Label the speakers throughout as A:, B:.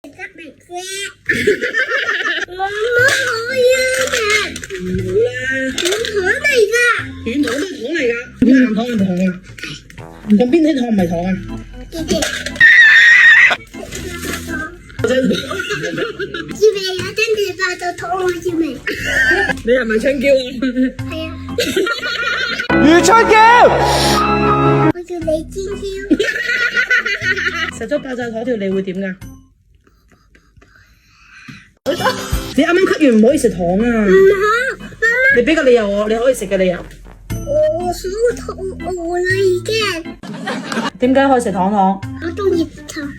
A: 得明啫。我可以嘅。
B: 唔好啦，
A: 軟糖嚟㗎。
B: 軟糖都係糖嚟㗎，咁硬糖係糖啊？咁邊啲糖唔係糖啊？
A: 姐姐。
B: 真係
A: 知未有真係發到糖我知未？
B: 你係咪春嬌啊？
A: 係啊。
C: 余春嬌，
A: 我叫李天嬌。
B: 食咗爆炸糖條你會點㗎？你啱啱咳完唔可以食糖啊！
A: 唔好，媽
B: 你俾個理由我，你可以食嘅理由。
A: 媽，我好肚餓啦已經。
B: 點解可以食糖糖？
A: 我中意糖。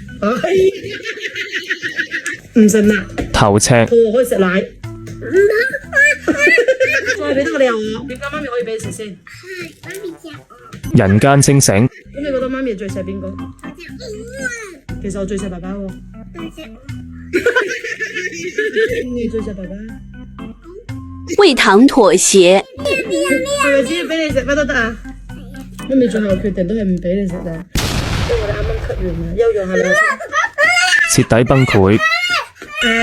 B: 唔食辣，
C: 頭赤，
B: 肚餓可以食奶。
A: 唔好，
B: 再俾多個理由我，點解媽咪可以俾你食先？
A: 係媽咪錫我。
C: 人間清醒，
B: 咁你覺得媽咪最錫邊個？
A: 我錫我。
B: 其實我最錫爸爸喎。
A: 多謝我。
B: 你最錫爸爸？
D: 為糖妥協。
B: 係咪只要俾你食乜都得啊？媽咪最後決定都係唔俾你食啦，因為我哋啱啱咳完啦，休養下你。
C: 徹底崩潰，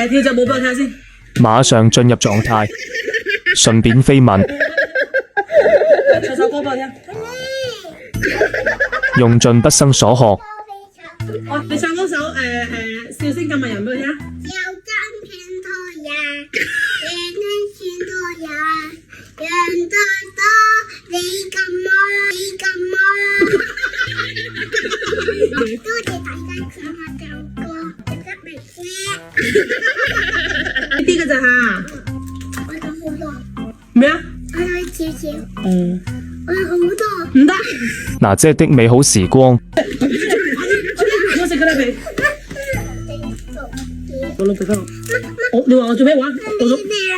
B: 跳隻舞俾我睇先。
C: 馬上進入狀態，順便飛問，
B: 唱首歌俾我聽。
C: 用盡畢生所學，
B: 哦，你唱嗰首笑聲今日人俾我聽。
A: 有真偏多呀，人人算多呀，人再多你咁魔，你咁魔。多謝大家請我唱歌，得明啫。
B: 呢啲嘅咋嚇？
A: 我有好多，
B: 咩啊？
A: 我有少少，
B: 嗯，
A: 我有好多。
B: 唔得，
C: 娜姐的美好時光，
B: 我食佢啦你。我攞佢啦。你話我做咩話？我做。
A: 咩啊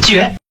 A: 佢？
B: 絕。